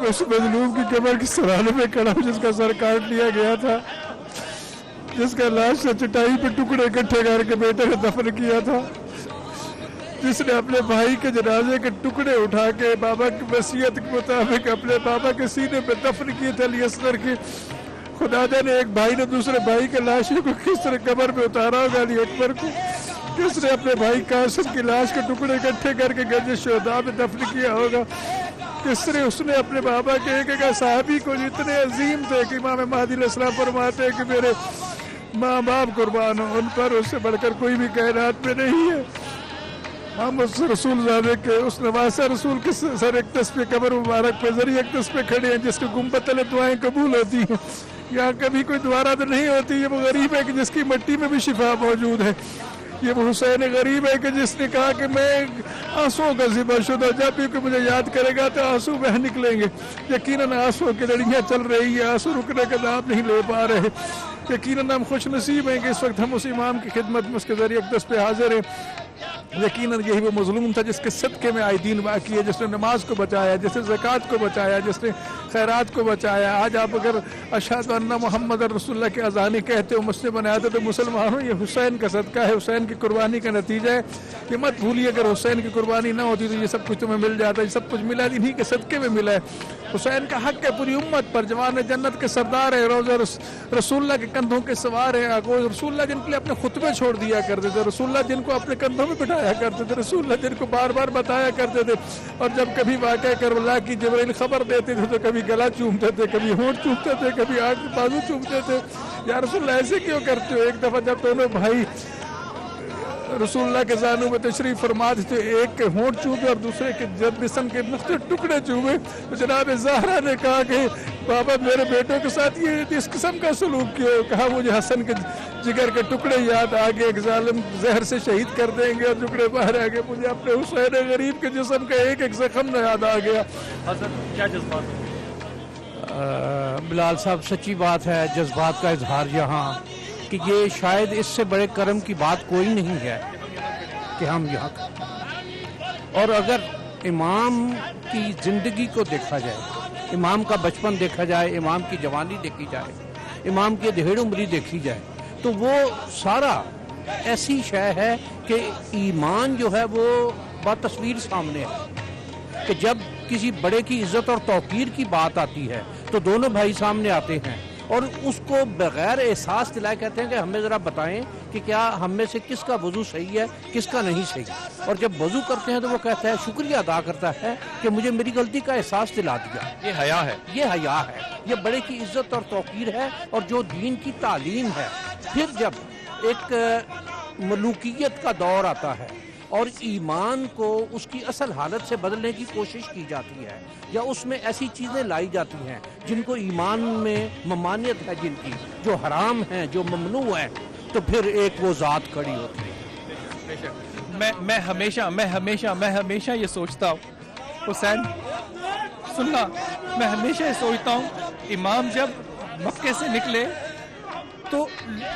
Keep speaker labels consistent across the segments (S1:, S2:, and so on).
S1: اس مظلوم کی قبر کے سرانے میں کھڑا ہوں جس کا سر کاٹ لیا گیا تھا، جس کا لاش سے چٹائی پہ ٹکڑے اکٹھے کر کے بیٹے نے دفن کیا تھا، جس نے اپنے بھائی کے جنازے کے ٹکڑے اٹھا کے بابا کی وصیت کے مطابق اپنے بابا کے سینے پہ دفن کیے تھے علی اصغر کی. خدا جانے ایک بھائی نے دوسرے بھائی کے لاشوں کو کس طرح قبر میں اتارا ہوگا، علی اکبر کو کس نے اپنے بھائی قاسم کی لاش کے ٹکڑے اکٹھے کر کے گنج شہداء میں دفن کیا ہوگا، کس طرح اس نے اپنے بابا کے ایک صحابی کو جتنے عظیم تھے کہ امام مہدی علیہ السلام فرماتے ہیں کہ میرے ماں باپ قربان ہوں، ان پر اس سے بڑھ کر کوئی بھی کائنات میں نہیں ہے. محمد رسول زادے کے اس نواسہ رسول کے سر اقدس پہ قبر مبارک پہ ذریعہ اقدس پہ کھڑے ہیں جس کے گنبد تلے دعائیں قبول ہوتی ہیں. یہاں کبھی کوئی دوبارہ تو نہیں ہوتی. یہ وہ غریب ہے کہ جس کی مٹی میں بھی شفا موجود ہے. یہ وہ حسین غریب ہے کہ جس نے کہا کہ میں آنسوؤں کا ذبح شدہ، جب بھی کوئی مجھے یاد کرے گا تو آنسو بہہ نکلیں گے. یقیناً آنسو کی لڑیاں چل رہی ہیں، آنسو رکنے کا نام نہیں لے پا رہے. یقیناً ہم خوش نصیب ہیں کہ اس وقت ہم اس امام کی خدمت میں اس کے ذریعے اقدس پہ حاضر ہیں. یقیناً یہی وہ مظلوم تھا جس کے صدقے میں آئے دین واقعی ہے، جس نے نماز کو بچایا، جس نے زکوٰۃ کو بچایا، جس نے خیرات کو بچایا. آج آپ اگر اشہد ان محمد رسول اللہ کے اذانی کہتے ہو، مسجد بناتے تو مسلمانوں یہ حسین کا صدقہ ہے، حسین کی قربانی کا نتیجہ ہے. یہ مت بھولیے اگر حسین کی قربانی نہ ہوتی تو یہ سب کچھ تمہیں مل جاتا. یہ سب کچھ ملا انہی کے صدقے میں ملا ہے. حسین کا حق ہے پوری امت پر. جوان جنت کے سردار ہے، روزہ رسول اللہ کے کندھوں کے سوار ہے. رسول اللہ جن کے لیے اپنے خطبے چھوڑ دیا کرتے تھے، رسول اللہ جن کو اپنے کندھوں میں بٹھایا کرتے تھے، رسول اللہ جن کو بار بار بتایا کرتے تھے. اور جب کبھی واقعہ کربلا کی جبرائیل خبر دیتے تھے تو کبھی گلا چومتے تھے، کبھی ہونٹ چومتے تھے، کبھی آنکھ بازو چومتے تھے. یا رسول اللہ ایسے کیوں کرتے ہو؟ ایک دفعہ جب دونوں بھائی رسول اللہ کے زانوں میں تشریف فرما تھے، ایک کے ہونٹ چومے اور دوسرے کے جسم کے مختلف ٹکڑے چومے، تو جناب زہرا نے کہا کہ بابا میرے بیٹوں کے ساتھ یہ اس قسم کا سلوک کیوں؟ کہا مجھے حسن کے جگر کے ٹکڑے یاد آگے، ایک ظالم زہر سے شہید کر دیں گے اور ٹکڑے باہر آگے. مجھے اپنے حسین غریب کے جسم کا ایک ایک زخم یاد آ گیا.
S2: حضرت کیا جذبات ہیں؟
S3: بلال صاحب سچی بات ہے، جذبات کا اظہار یہاں کہ یہ شاید اس سے بڑے کرم کی بات کوئی نہیں ہے کہ ہم یہاں. اور اگر امام کی زندگی کو دیکھا جائے، امام کا بچپن دیکھا جائے، امام کی جوانی دیکھی جائے، امام کی دھیڑ عمری دیکھی جائے، تو وہ سارا ایسی شے ہے کہ ایمان جو ہے وہ بتصویر سامنے ہے کہ جب کسی بڑے کی عزت اور توقیر کی بات آتی ہے تو دونوں بھائی سامنے آتے ہیں اور اس کو بغیر احساس دلائے کہتے ہیں کہ ہمیں ذرا بتائیں کہ کیا ہم میں سے کس کا وضو صحیح ہے، کس کا نہیں صحیح. اور جب وضو کرتے ہیں تو وہ کہتا ہے، شکریہ ادا کرتا ہے کہ مجھے میری غلطی کا احساس دلا دیا.
S2: یہ حیا ہے.
S3: یہ حیا ہے، یہ بڑے کی عزت اور توقیر ہے اور جو دین کی تعلیم ہے. پھر جب ایک ملوکیت کا دور آتا ہے اور ایمان کو اس کی اصل حالت سے بدلنے کی کوشش کی جاتی ہے یا اس میں ایسی چیزیں لائی جاتی ہیں جن کو ایمان میں ممانعت ہے، جن کی جو حرام ہیں، جو ممنوع ہیں، تو پھر ایک وہ ذات کھڑی ہوتی ہے.
S1: میں ہمیشہ یہ سوچتا ہوں، حسین سننا، میں ہمیشہ یہ سوچتا ہوں امام جب مکے سے نکلے تو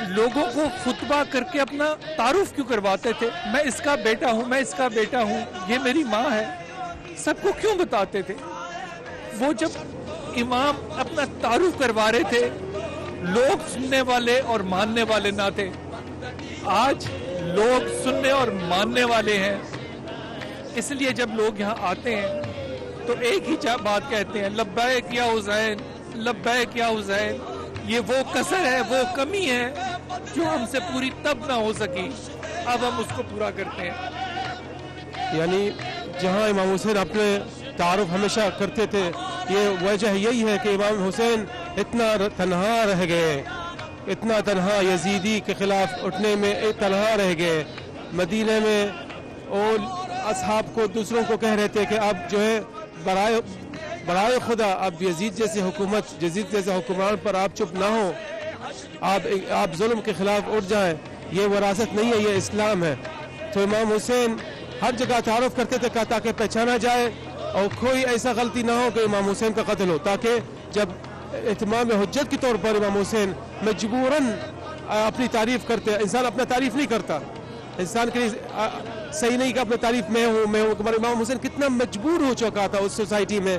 S1: لوگوں کو خطبہ کر کے اپنا تعارف کیوں کرواتے تھے؟ میں اس کا بیٹا ہوں، میں اس کا بیٹا ہوں، یہ میری ماں ہے. سب کو کیوں بتاتے تھے؟ وہ جب امام اپنا تعارف کروا رہے تھے لوگ سننے والے اور ماننے والے نہ تھے. آج لوگ سننے اور ماننے والے ہیں. اس لیے جب لوگ یہاں آتے ہیں تو ایک ہی بات کہتے ہیں، لبیک یا حسین، لبیک یا حسین. یہ وہ کسر ہے، وہ کمی ہے جو ہم سے پوری تب نہ ہو سکی، اب ہم اس کو پورا کرتے ہیں.
S4: یعنی جہاں امام حسین اپنے تعارف ہمیشہ کرتے تھے، یہ وجہ یہی ہے کہ امام حسین اتنا تنہا رہ گئے، اتنا تنہا یزیدی کے خلاف اٹھنے میں تنہا رہ گئے. مدینہ میں اور اصحاب کو دوسروں کو کہہ رہے تھے کہ اب جو ہے برائے خدا اب یزید جیسے حکومت، یزید جیسے حکمران پر آپ چپ نہ ہو، آپ ظلم کے خلاف اٹھ جائیں. یہ وراثت نہیں ہے، یہ اسلام ہے. تو امام حسین ہر جگہ تعارف کرتے تھے تاکہ پہچانا جائے اور کوئی ایسا غلطی نہ ہو کہ امام حسین کا قتل ہو، تاکہ جب اتمام حجت کے طور پر امام حسین مجبوراً اپنی تعریف کرتے. انسان اپنا تعریف نہیں کرتا، انسان کے لیے صحیح نہیں کہ اپنا تعریف میں ہوں. امام حسین کتنا مجبور ہو چکا تھا اس سوسائٹی میں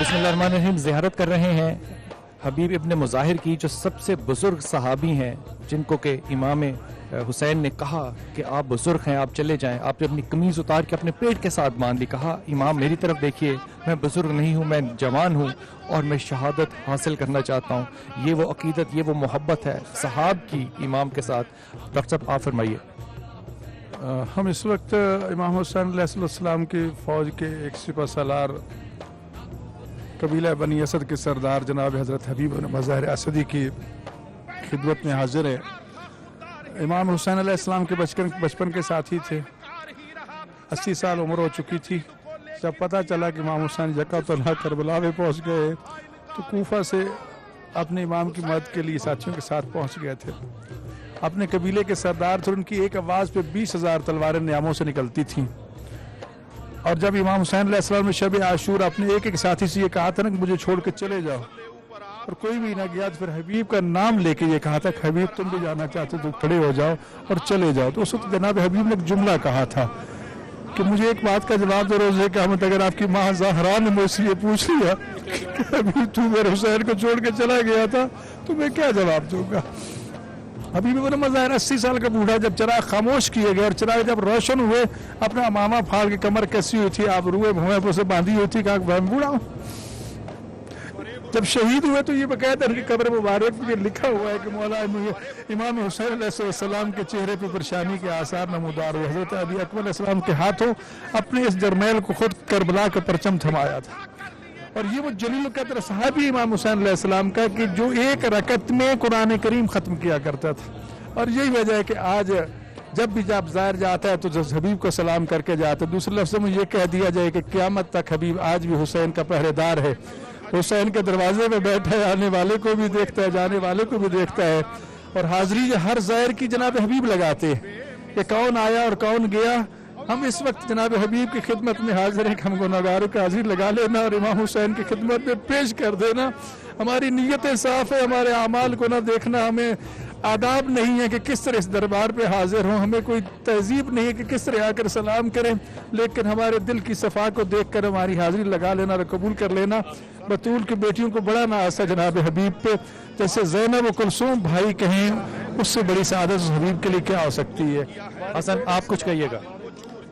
S1: بسم اللہ الرحمن الرحیم. زیارت کر رہے ہیں حبیب ابن مظاہر کی، جو سب سے بزرگ صحابی ہیں، جن کو کہ امام حسین نے کہا کہ آپ بزرگ ہیں، آپ چلے جائیں. آپ نے اپنی قمیض اتار کے اپنے پیٹ کے ساتھ باندھ لی. کہا امام میری طرف دیکھیے، میں بزرگ نہیں ہوں، میں جوان ہوں اور میں شہادت حاصل کرنا چاہتا ہوں. یہ وہ عقیدت، یہ وہ محبت ہے صحاب کی امام کے ساتھ. ڈاکٹر صاحب آپ فرمائیے.
S5: ہم اس وقت امام حسین علیہ السلام کی فوج کے ایک سپہ سالار قبیلہ بنی اسد کے سردار جناب حضرت حبیب بن مظاہر اسدی کی خدمت میں حاضر ہیں. امام حسین علیہ السلام کے بچپن کے ساتھی تھے. 80 سال عمر ہو چکی تھی جب پتہ چلا کہ امام حسین یکا طلحہ کربلا میں پہنچ گئے تو کوفہ سے اپنے امام کی مدد کے لیے ساتھیوں کے ساتھ پہنچ گئے تھے. اپنے قبیلے کے سردار تھے، ان کی ایک آواز پہ 20,000 تلواریں نیاموں سے نکلتی تھیں. اور جب امام حسین علیہ السلام نے شب عاشور اپنے ایک ساتھی سے یہ کہا تھا نا کہ مجھے چھوڑ کے چلے جاؤ، اور کوئی بھی نہ گیا، تو پھر حبیب کا نام لے کے یہ کہا تھا کہ حبیب تم بھی جانا چاہتے تو کھڑے ہو جاؤ اور چلے جاؤ. تو اس وقت جناب حبیب نے ایک جملہ کہا تھا کہ مجھے ایک بات کا جواب دو روزے قیامت، اگر آپ کی ماں زہرا نے مجھ سے یہ پوچھ لیا کہ حبیب تو میرے حسین کو چھوڑ کے چلا گیا تھا تو میں کیا جواب دوں گا. حبیب بن مظاہر 80 سال کا بوڑھا، جب چراغ خاموش کیے گئے اور چراغ جب روشن ہوئے، اپنا امامہ پھاڑ کے کمر کسی ہوئی تھی، آپ روئے بھوئے پر سے باندھی ہوئی تھی، کہا کہ میں بوڑھا ہوں. جب شہید ہوئے تو یہ باقاعدہ ان کی قبر مبارک میں لکھا ہوا ہے کہ مولا امام حسین علیہ السلام کے چہرے پہ پریشانی کے آثار نمودار ہوئے. حضرت ابی اکمل علیہ السلام کے ہاتھوں اپنے اس جرمیل کو خود کربلا کا پرچم تھمایا تھا. اور یہ وہ جلیل القدر صحابی امام حسین علیہ السلام کا کہ جو ایک رکعت میں قرآن کریم ختم کیا کرتا تھا. اور یہی وجہ ہے کہ آج جب بھی جب ظاہر جاتا ہے تو حبیب کو سلام کر کے جاتا ہے. دوسرے لفظ میں یہ کہہ دیا جائے کہ قیامت تک حبیب آج بھی حسین کا پہرے دار ہے. حسین کے دروازے میں بیٹھا ہے، آنے والے کو بھی دیکھتا ہے، جانے والے کو بھی دیکھتا ہے. اور حاضری ہر زائر کی جناب حبیب لگاتے کہ کون آیا اور کون گیا. ہم اس وقت جناب حبیب کی خدمت میں حاضر ہیں کہ ہم گناہگاروں کا حاضری لگا لینا اور امام حسین کی خدمت میں پیش کر دینا. ہماری نیتیں صاف ہے، ہمارے اعمال کو نہ دیکھنا. ہمیں آداب نہیں ہے کہ کس طرح اس دربار پہ حاضر ہوں، ہمیں کوئی تہذیب نہیں ہے کہ کس طرح آ کر سلام کریں، لیکن ہمارے دل کی صفا کو دیکھ کر ہماری حاضری لگا لینا اور قبول کر لینا. بطول کی بیٹیوں کو بڑا ناز ہے جناب حبیب پہ، جیسے زینب و کلثوم بھائی کہیں، اس سے بڑی سعادت اس حبیب کے لیے کیا ہو سکتی ہے.
S1: حسن آپ کچھ کہیے گا.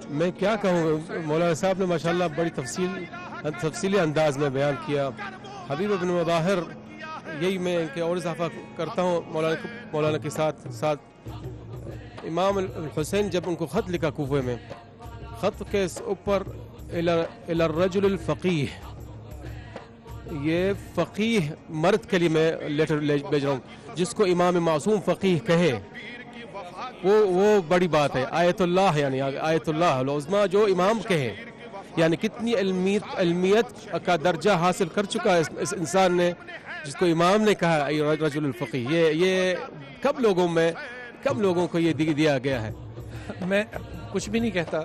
S4: میں کیا کہوں، مولانا صاحب نے ماشاءاللہ بڑی تفصیلی انداز میں بیان کیا. حبیب ابن مظاہر، یہی میں کہ اور اضافہ کرتا ہوں مولانا کے ساتھ امام الحسین جب ان کو خط لکھا کوفے میں، خط کے اوپر الی الرجل الفقیہ، یہ فقیہ مرد کے لیے میں لیٹر بھیج رہا ہوں. جس کو امام معصوم فقیہ کہے وہ بڑی بات ہے. آیت اللہ، یعنی آیت اللہ العظمیٰ جو امام کہے، یعنی کتنی علمیت کا درجہ حاصل کر چکا ہے اس انسان نے، جس کو امام نے کہا رجل الفقیہ. یہ کم لوگوں کو یہ دیا گیا ہے.
S1: میں کچھ بھی نہیں کہتا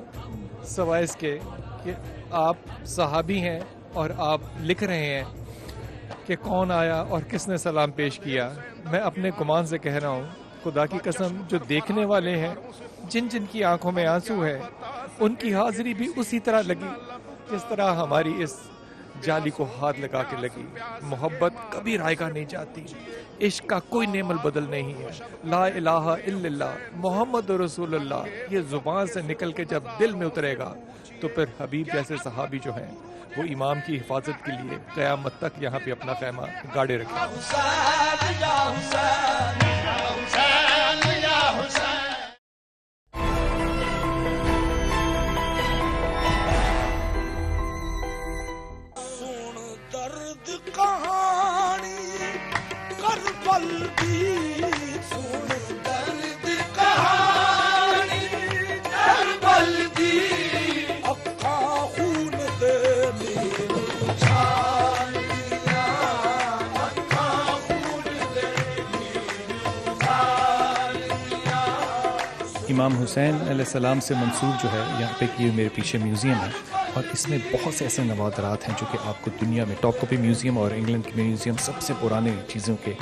S1: سوائے اس کے کہ آپ صحابی ہیں اور آپ لکھ رہے ہیں کہ کون آیا اور کس نے سلام پیش کیا. میں اپنے گمان سے کہہ رہا ہوں، خدا کی قسم، جو دیکھنے والے ہیں، جن کی آنکھوں میں آنسو ہے، ان کی حاضری بھی اسی طرح لگی جس طرح ہماری اس جالی کو ہاتھ لگا کے لگی. محبت کبھی رائگاں نہیں جاتی، عشق کا کوئی نعم البدل نہیں ہے. لا الہ الا اللہ محمد رسول اللہ، یہ زبان سے نکل کے جب دل میں اترے گا تو پھر حبیب جیسے صحابی جو ہیں وہ امام کی حفاظت کے لیے قیامت تک یہاں پہ اپنا خیمہ گاڑے رکھیں. امام حسین علیہ السلام سے منسوب جو ہے یہاں پہ یہ میرے پیچھے میوزیم ہے، اور اس میں بہت سے ایسے نوادرات ہیں جو کہ آپ کو دنیا میں ٹاپ کاپی میوزیم اور انگلینڈ کی میوزیم سب سے پرانے چیزوں کے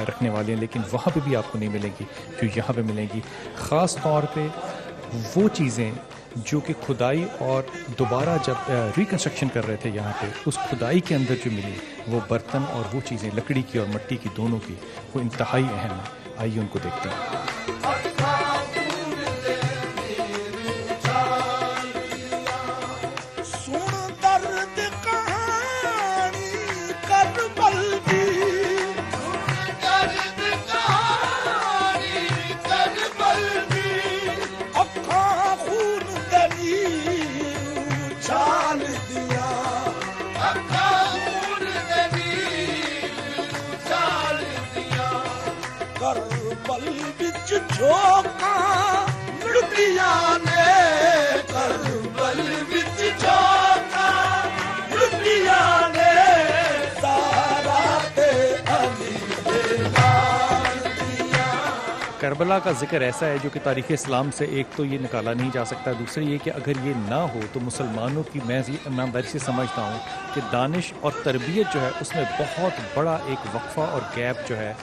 S1: رکھنے والے ہیں، لیکن وہاں پہ بھی آپ کو نہیں ملیں گی جو یہاں پہ ملیں گی. خاص طور پہ وہ چیزیں جو کہ کھدائی اور دوبارہ جب ریکنسٹرکشن کر رہے تھے یہاں پہ، اس کھدائی کے اندر جو ملی وہ برتن اور وہ چیزیں لکڑی کی اور مٹی کی دونوں کی، وہ انتہائی اہم ہے. آئیے ان کو دیکھتے ہیں. کربلا کا ذکر ایسا ہے جو کہ تاریخ اسلام سے ایک تو یہ نکالا نہیں جا سکتا، دوسری یہ کہ اگر یہ نہ ہو تو مسلمانوں کی، میں ایمانداری سے سمجھتا ہوں کہ دانش اور تربیت جو ہے اس میں بہت بڑا ایک وقفہ اور گیپ جو ہے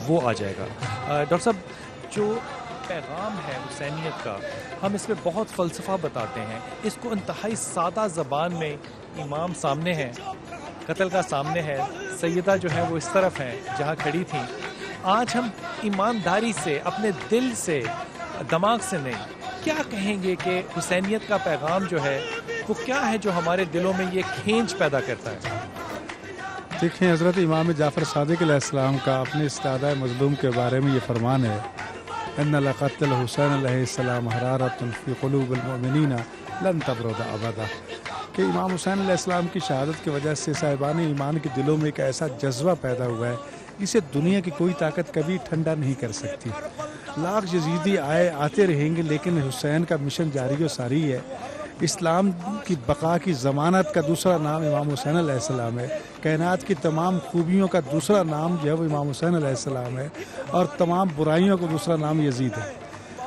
S1: وہ آ جائے گا. ڈاکٹر صاحب، جو پیغام ہے حسینیت کا، ہم اس میں بہت فلسفہ بتاتے ہیں، اس کو انتہائی سادہ زبان میں امام سامنے ہے، قتل کا سامنے ہے، سیدہ جو ہے وہ اس طرف ہیں جہاں کھڑی تھیں. آج ہم ایمانداری سے، اپنے دل سے، دماغ سے نہیں، کیا کہیں گے کہ حسینیت کا پیغام جو ہے وہ کیا ہے جو ہمارے دلوں میں یہ کھینچ پیدا کرتا ہے؟
S5: دیکھیں، حضرت امام جعفر صادق علیہ السلام کا اپنے استادہ مظلوم کے بارے میں یہ فرمان ہے، ان لقتل حسین علیہ السلام حرارۃ فی قلوب المؤمنین لن تبرد ابدا، کہ امام حسین علیہ السلام کی شہادت کی وجہ سے صاحبان ایمان کے دلوں میں ایک ایسا جذبہ پیدا ہوا ہے اسے دنیا کی کوئی طاقت کبھی ٹھنڈا نہیں کر سکتی. لاکھ یزیدی آتے رہیں گے لیکن حسین کا مشن جاری و ساری ہے. اسلام کی بقا کی ضمانت کا دوسرا نام امام حسین علیہ السلام ہے. کائنات کی تمام خوبیوں کا دوسرا نام جو ہے وہ امام حسین علیہ السلام ہے، اور تمام برائیوں کا دوسرا نام یزید ہے.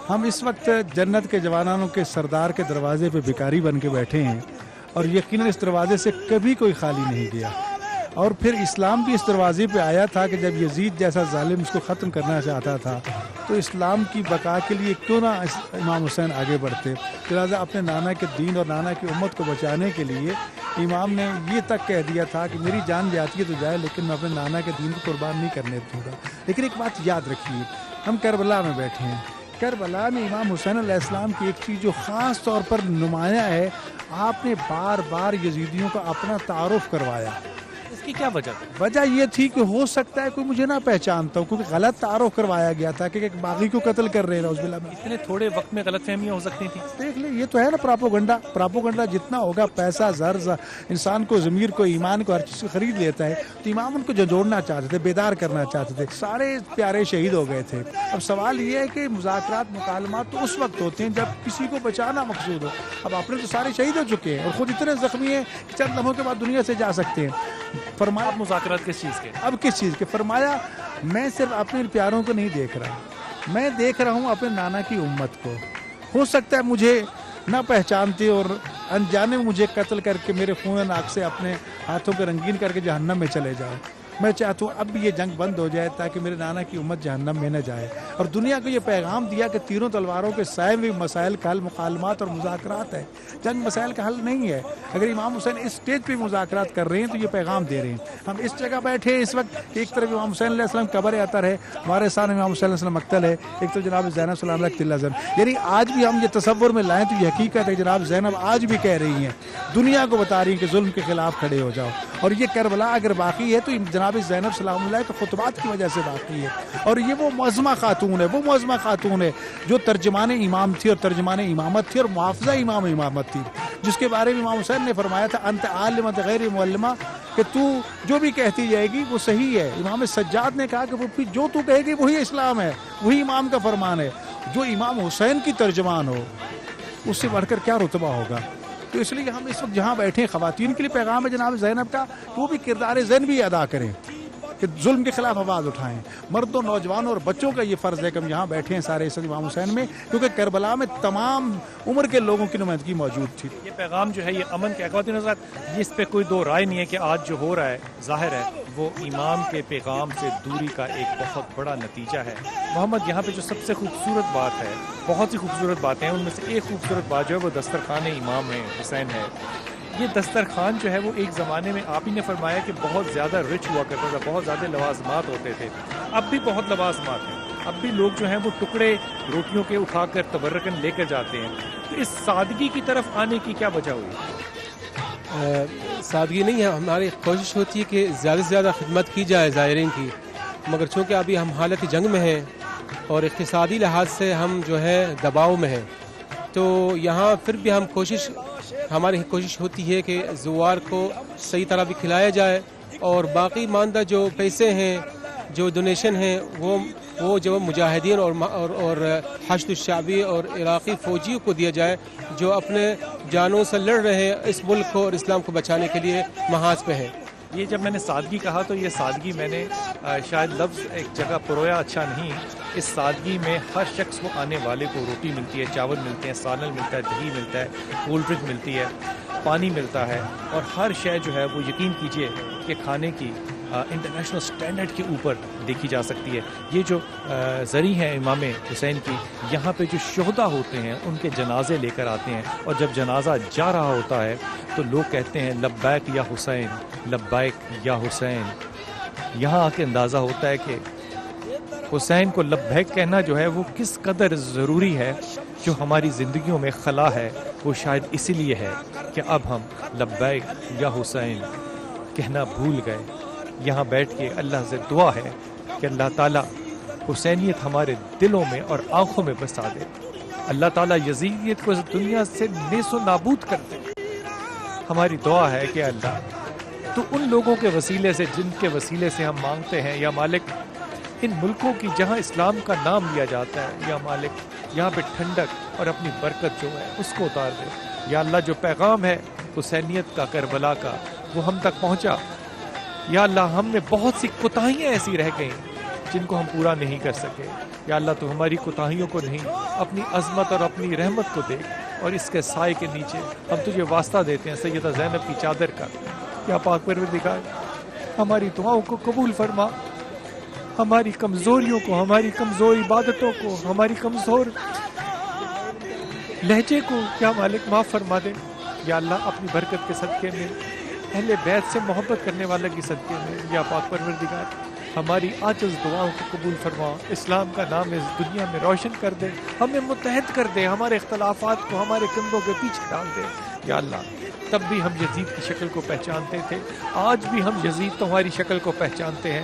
S5: ہم اس وقت جنت کے جوانانوں کے سردار کے دروازے پہ بھکاری بن کے بیٹھے ہیں، اور یقیناً اس دروازے سے کبھی کوئی خالی نہیں گیا. اور پھر اسلام بھی اس دروازے پہ آیا تھا کہ جب یزید جیسا ظالم اس کو ختم کرنا چاہتا تھا تو اسلام کی بقا کے لیے کیوں نہ امام حسین آگے بڑھتے. لہٰذا اپنے نانا کے دین اور نانا کی امت کو بچانے کے لیے امام نے یہ تک کہہ دیا تھا کہ میری جان جاتی ہے تو جائے لیکن میں اپنے نانا کے دین کو قربان نہیں کرنے دوں گا. لیکن ایک بات یاد رکھیے، ہم کربلا میں بیٹھے ہیں. کربلا میں امام حسین علیہ السلام کی ایک چیز جو خاص طور پر نمایاں ہے، آپ نے بار بار یزیدیوں کا اپنا تعارف کروایا.
S1: اس کی کیا وجہ تھی؟
S5: وجہ یہ تھی کہ ہو سکتا ہے کوئی مجھے نہ پہچانتا ہو، کیونکہ غلط تعارف کروایا گیا تھا کہ ایک باغی کو قتل کر رہے ہیں. نعوذ باللہ.
S1: اتنے تھوڑے وقت میں غلط فہمیاں ہو سکتی تھیں.
S5: دیکھ لیں، یہ تو ہے نا پراپوگنڈا جتنا ہوگا، پیسہ زر انسان کو، ضمیر کو، ایمان کو، ہر چیز کو خرید لیتا ہے. تو امام ان کو جوڑنا چاہتے تھے، بیدار کرنا چاہتے تھے. سارے پیارے شہید ہو گئے تھے. اب سوال یہ ہے کہ مذاکرات، مکالمات تو اس وقت ہوتے ہیں جب کسی کو بچانا مقصود ہو. اب آپ نے تو سارے شہید ہو چکے ہیں اور خود اتنے زخمی ہیں کہ چند لمحوں کے بعد دنیا سے جا سکتے ہیں. فرمایا
S1: مذاکرات کس چیز کے؟
S5: اب کس چیز کے؟ فرمایا میں صرف اپنے پیاروں کو نہیں دیکھ رہا، میں دیکھ رہا ہوں اپنے نانا کی امت کو. ہو سکتا ہے مجھے نہ پہچانتے اور انجانے مجھے قتل کر کے میرے خون ناک سے اپنے ہاتھوں پہ رنگین کر کے جہنم میں چلے جائے. میں چاہتا ہوں اب بھی یہ جنگ بند ہو جائے تاکہ میرے نانا کی امت جہنم میں نہ جائے. اور دنیا کو یہ پیغام دیا کہ تیروں تلواروں کے سائے میں مسائل کا حل مکالمات اور مذاکرات ہے. جنگ مسائل کا حل نہیں ہے. اگر امام حسین اس اسٹیج پہ مذاکرات کر رہے ہیں تو یہ پیغام دے رہے ہیں. ہم اس جگہ بیٹھے ہیں اس وقت کہ ایک طرف امام حسین علیہ السلام قبر اطہر ہے، ہمارے سامنے امام حسین علیہ السلام مقتل ہے، ایک تو جناب زینب سلام اللہ قلعہ زینب. یعنی آج بھی ہم یہ تصور میں لائیں تو یہ حقیقت ہے جناب زینب آج بھی کہہ رہی ہیں، دنیا کو بتا رہی ہیں کہ ظلم کے خلاف کھڑے ہو جاؤ. اور یہ کربلا اگر باقی ہے تو جناب زینب سلام اللہ کے خطبات کی وجہ سے باقی ہے. اور یہ وہ معظمہ خاتون ہے جو ترجمان امام تھی اور ترجمان امامت تھی اور محافظہ امامت تھی، جس کے بارے میں امام حسین نے فرمایا تھا انت عالمۃ غیر معلمہ، کہ تو جو بھی کہتی جائے گی وہ صحیح ہے. امام سجاد نے کہا کہ وہ جو تو کہے گی وہی اسلام ہے، وہی امام کا فرمان ہے. جو امام حسین کی ترجمان ہو اس سے بڑھ کر کیا رتبہ ہوگا. تو اس لیے ہم اس وقت جہاں بیٹھے ہیں خواتین کے لیے پیغام ہے جناب زینب کا، وہ بھی کردار زین بھی ادا کریں کہ ظلم کے خلاف آواز اٹھائیں. مردوں، نوجوانوں اور بچوں کا یہ فرض ہے کہ ہم یہاں بیٹھے ہیں سارے اس امام حسین میں، کیونکہ کربلا میں تمام عمر کے لوگوں کی نمائندگی موجود تھی.
S1: یہ پیغام جو ہے یہ امن کے. خواتین حضرات، اس پہ کوئی دو رائے نہیں ہے کہ آج جو ہو رہا ہے ظاہر ہے وہ امام کے پیغام سے دوری کا ایک بہت بڑا نتیجہ ہے۔ محمد، یہاں پہ جو سب سے خوبصورت بات ہے، بہت سی خوبصورت باتیں ہیں، ان میں سے ایک خوبصورت بات جو ہے وہ دسترخوان امام ہے حسین ہے۔ یہ دسترخوان جو ہے وہ ایک زمانے میں آپ ہی نے فرمایا کہ بہت زیادہ رچ ہوا کرتا تھا، بہت زیادہ لوازمات ہوتے تھے، اب بھی بہت لوازمات ہیں، اب بھی لوگ جو ہیں وہ ٹکڑے روٹیوں کے اٹھا کر تبرکن لے کر جاتے ہیں، تو اس سادگی کی طرف آنے کی کیا وجہ ہوئی؟
S4: سادگی نہیں ہے، ہماری کوشش ہوتی ہے کہ زیادہ سے زیادہ خدمت کی جائے زائرین کی، مگر چونکہ ابھی ہم حالت جنگ میں ہیں اور اقتصادی لحاظ سے ہم جو ہے دباؤ میں ہیں، تو یہاں پھر بھی ہماری کوشش ہوتی ہے کہ زوار کو صحیح طرح بھی کھلایا جائے، اور باقی ماندہ جو پیسے ہیں، جو ڈونیشن ہیں، وہ جو مجاہدین اور حشد الشعبی اور عراقی فوجیوں کو دیا جائے جو اپنے جانوں سے لڑ رہے ہیں اس ملک کو اور اسلام کو بچانے کے لیے محاذ پہ ہیں۔
S1: یہ جب میں نے سادگی کہا تو یہ سادگی میں نے شاید لفظ ایک جگہ پرویا اچھا نہیں، اس سادگی میں ہر شخص کو آنے والے کو روٹی ملتی ہے، چاول ملتے ہیں، سالن ملتا ہے، دہی ملتا ہے، کولڈ ڈرنک ملتی ہے، پانی ملتا ہے، اور ہر شے جو ہے وہ یقین کیجئے کہ کھانے کی انٹرنیشنل سٹینڈرڈ کے اوپر دیکھی جا سکتی ہے۔ یہ جو زری ہیں امام حسین کی، یہاں پہ جو شہداء ہوتے ہیں ان کے جنازے لے کر آتے ہیں، اور جب جنازہ جا رہا ہوتا ہے تو لوگ کہتے ہیں لبیک یا حسین، لبیک یا حسین۔ یہاں آ کے اندازہ ہوتا ہے کہ حسین کو لبیک کہنا جو ہے وہ کس قدر ضروری ہے، جو ہماری زندگیوں میں خلا ہے وہ شاید اسی لیے ہے کہ اب ہم لبیک یا حسین کہنا بھول گئے۔ یہاں بیٹھ کے اللہ سے دعا ہے کہ اللہ تعالیٰ حسینیت ہمارے دلوں میں اور آنکھوں میں بسا دے، اللہ تعالیٰ یزیدیت کو اس دنیا سے نیست و نابود کر دے۔ ہماری دعا ہے کہ اللہ تو ان لوگوں کے وسیلے سے، جن کے وسیلے سے ہم مانگتے ہیں، یا مالک ان ملکوں کی جہاں اسلام کا نام لیا جاتا ہے، یا مالک یہاں پہ ٹھنڈک اور اپنی برکت جو ہے اس کو اتار دے۔ یا اللہ جو پیغام ہے حسینیت کا، کربلا کا، وہ ہم تک پہنچا۔ یا اللہ ہم میں بہت سی کوتاہیاں ایسی رہ گئیں جن کو ہم پورا نہیں کر سکے، یا اللہ تو ہماری کوتاہیوں کو نہیں، اپنی عظمت اور اپنی رحمت کو دیکھ، اور اس کے سائے کے نیچے ہم تجھے واسطہ دیتے ہیں سیدہ زینب کی چادر کا۔ یا پاک پروردگار ہماری دعاؤں کو قبول فرما، ہماری کمزوریوں کو، ہماری کمزور عبادتوں کو، ہماری کمزور لہجے کو یا مالک معاف فرما دے۔ یا اللہ اپنی برکت کے صدقے میں، اہل بیت سے محبت کرنے والے کی صدقے میں، یا پاک پروردگار ہماری عاجز دعاؤں کو قبول فرما، اسلام کا نام اس دنیا میں روشن کر دے، ہمیں متحد کر دے، ہمارے اختلافات کو ہمارے کندھوں کے پیچھے ڈال دے۔ یا اللہ تب بھی ہم یزید کی شکل کو پہچانتے تھے، آج بھی ہم یزید تمہاری شکل کو پہچانتے ہیں۔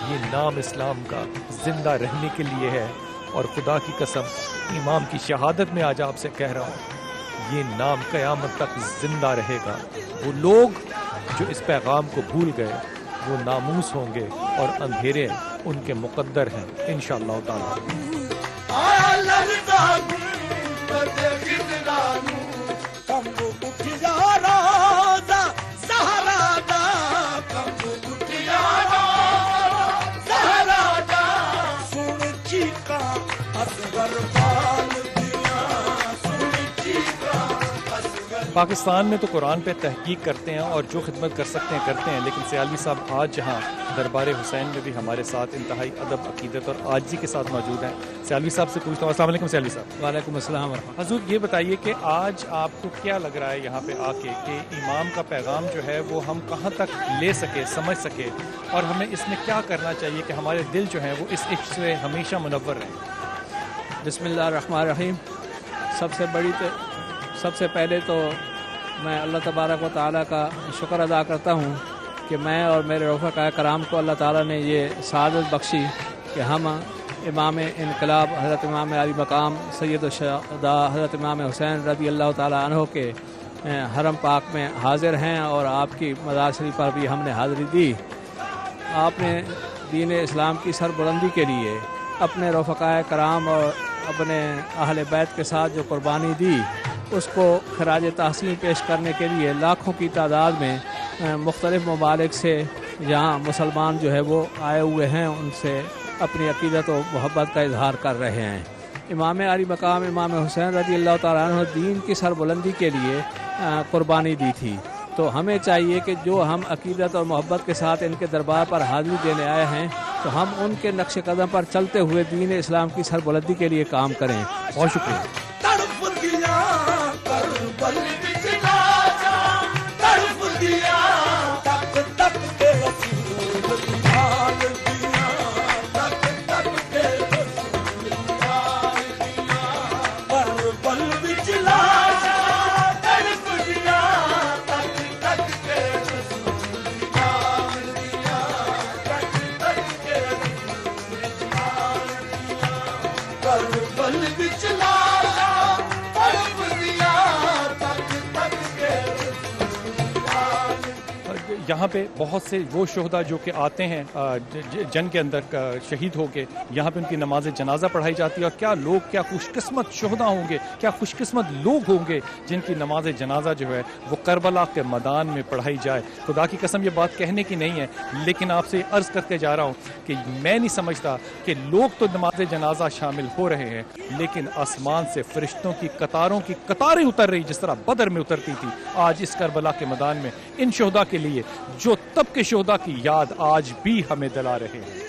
S1: یہ نام اسلام کا زندہ رہنے کے لیے ہے، اور خدا کی قسم امام کی شہادت میں آج آپ سے کہہ رہا ہوں یہ نام قیامت تک زندہ رہے گا۔ وہ لوگ جو اس پیغام کو بھول گئے وہ ناموس ہوں گے، اور اندھیرے ان کے مقدر ہیں انشاءاللہ تعالی۔ پاکستان میں تو قرآن پہ تحقیق کرتے ہیں اور جو خدمت کر سکتے ہیں کرتے ہیں، لیکن سیالوی صاحب آج جہاں دربار حسین میں بھی ہمارے ساتھ انتہائی ادب، عقیدت اور عاجزی کے ساتھ موجود ہیں، سیالوی صاحب سے پوچھتا ہوں۔ السلام علیکم سیالوی صاحب۔
S3: وعلیکم السلام ورحمۃ۔
S1: حضور یہ بتائیے کہ آج آپ کو کیا لگ رہا ہے یہاں پہ آ کے کہ امام کا پیغام جو ہے وہ ہم کہاں تک لے سکے، سمجھ سکے، اور ہمیں اس میں کیا کرنا چاہیے کہ ہمارے دل جو ہیں وہ اس عشق سے ہمیشہ منور رہیں؟
S3: بسم اللہ الرحمن الرحیم۔ سب سے پہلے تو میں اللہ تبارک و تعالیٰ کا شکر ادا کرتا ہوں کہ میں اور میرے رفقاء کرام کو اللہ تعالیٰ نے یہ سعادت بخشی کہ ہم امام انقلاب حضرت امام علی مقام سید الشہداء حضرت امام حسین رضی اللہ تعالیٰ عنہ کے حرم پاک میں حاضر ہیں، اور آپ کی مزار شریف پر بھی ہم نے حاضری دی۔ آپ نے دین اسلام کی سربلندی کے لیے اپنے رفقاء کرام اور اپنے اہل بیت کے ساتھ جو قربانی دی، اس کو خراج تحسین پیش کرنے کے لیے لاکھوں کی تعداد میں مختلف ممالک سے جہاں مسلمان جو ہے وہ آئے ہوئے ہیں، ان سے اپنی عقیدت و محبت کا اظہار کر رہے ہیں۔ امام علی مقام امام حسین رضی اللہ تعالیٰ عنہ دین کی سربلندی کے لیے قربانی دی تھی،
S6: تو ہمیں چاہیے کہ جو ہم عقیدت اور محبت کے ساتھ ان کے دربار پر حاضری دینے آئے ہیں تو ہم ان کے نقش قدم پر چلتے ہوئے دین اسلام کی سربلندی کے لیے کام کریں. بہت شکریہ.
S7: تڑپ دیا کربل وچ راجا تڑپ دیا تک تک کے رسول حال دیا تک تک کے رسول حال دیا کربل وچ راجا تڑپ دیا تک تک کے رسول حال دیا تک تک کے رسول حال دیا کربل وچ
S1: یہاں پہ بہت سے وہ شہداء جو کہ آتے ہیں جنگ کے اندر شہید ہو کے یہاں پہ ان کی نماز جنازہ پڑھائی جاتی ہے. اور کیا لوگ، کیا خوش قسمت شہداء ہوں گے، کیا خوش قسمت لوگ ہوں گے جن کی نماز جنازہ جو ہے وہ کربلا کے میدان میں پڑھائی جائے. خدا کی قسم یہ بات کہنے کی نہیں ہے، لیکن آپ سے عرض کرتے جا رہا ہوں کہ میں نہیں سمجھتا کہ لوگ تو نماز جنازہ شامل ہو رہے ہیں، لیکن آسمان سے فرشتوں کی قطاروں کی قطاریں اتر رہی جس طرح بدر میں اترتی تھی آج اس کربلا کے میدان میں ان شہداء کے لیے جو تب کے شہداء کی یاد آج بھی ہمیں دلا رہے ہیں.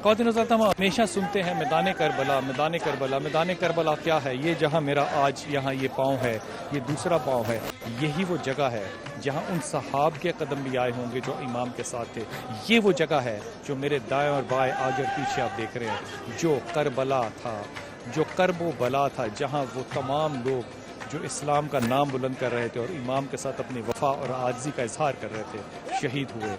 S1: خواتین حضرات، ہم ہمیشہ سنتے ہیں میدان کربلا، میدان کربلا، میدان کربلا کیا ہے؟ یہ جہاں میرا آج یہاں یہ پاؤں ہے، یہ دوسرا پاؤں ہے، یہی وہ جگہ ہے جہاں ان صحاب کے قدم بھی آئے ہوں گے جو امام کے ساتھ تھے. یہ وہ جگہ ہے جو میرے دائیں اور بائیں آگے اور پیچھے آپ دیکھ رہے ہیں، جو کربلا تھا، جو کرب و بلا تھا، جہاں وہ تمام لوگ جو اسلام کا نام بلند کر رہے تھے اور امام کے ساتھ اپنی وفا اور عاجزی کا اظہار کر رہے تھے، شہید ہوئے.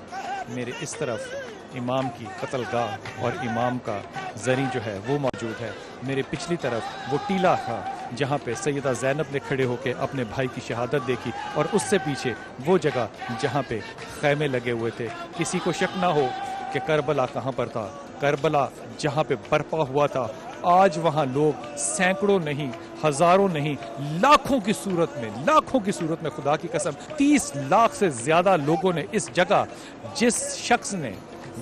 S1: میرے اس طرف امام کی قتل گاہ اور امام کا زری جو ہے وہ موجود ہے. میرے پچھلی طرف وہ ٹیلا تھا جہاں پہ سیدہ زینب نے کھڑے ہو کے اپنے بھائی کی شہادت دیکھی، اور اس سے پیچھے وہ جگہ جہاں پہ خیمے لگے ہوئے تھے. کسی کو شک نہ ہو کہ کربلا کہاں پر تھا. کربلا جہاں پہ برپا ہوا تھا، آج وہاں لوگ سینکڑوں نہیں، ہزاروں نہیں، لاکھوں کی صورت میں خدا کی قسم 30 لاکھ سے زیادہ لوگوں نے اس جگہ، جس شخص نے،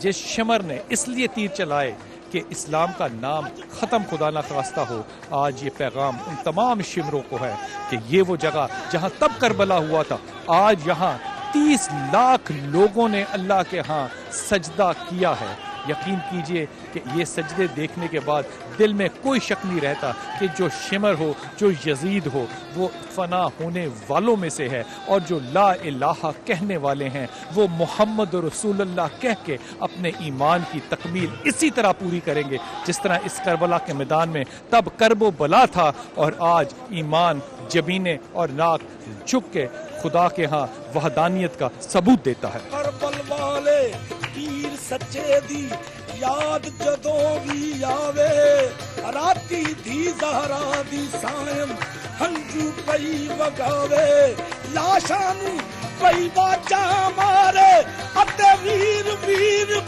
S1: جس شمر نے اس لیے تیر چلائے کہ اسلام کا نام ختم خدا نہ خواستہ ہو، آج یہ پیغام ان تمام شمروں کو ہے کہ یہ وہ جگہ جہاں تب کربلا ہوا تھا، آج یہاں 30 لاکھ لوگوں نے اللہ کے ہاں سجدہ کیا ہے. یقین کیجئے کہ یہ سجدے دیکھنے کے بعد دل میں کوئی شک نہیں رہتا کہ جو شمر ہو، جو یزید ہو، وہ فنا ہونے والوں میں سے ہے، اور جو لا الہ کہنے والے ہیں وہ محمد رسول اللہ کہہ کے اپنے ایمان کی تکمیل اسی طرح پوری کریں گے جس طرح اس کربلا کے میدان میں تب کرب و بلا تھا، اور آج ایمان جبینے اور ناک جھک کے خدا کے ہاں وحدانیت کا ثبوت دیتا ہے.
S7: کربل والے پیر سچے دی یاد جدوں بھی آوے، راتی دی زہرا دی سائم ہنجو پئی وگاوے، لاشاں نوں پئی باچا مارے اتے ویر ویر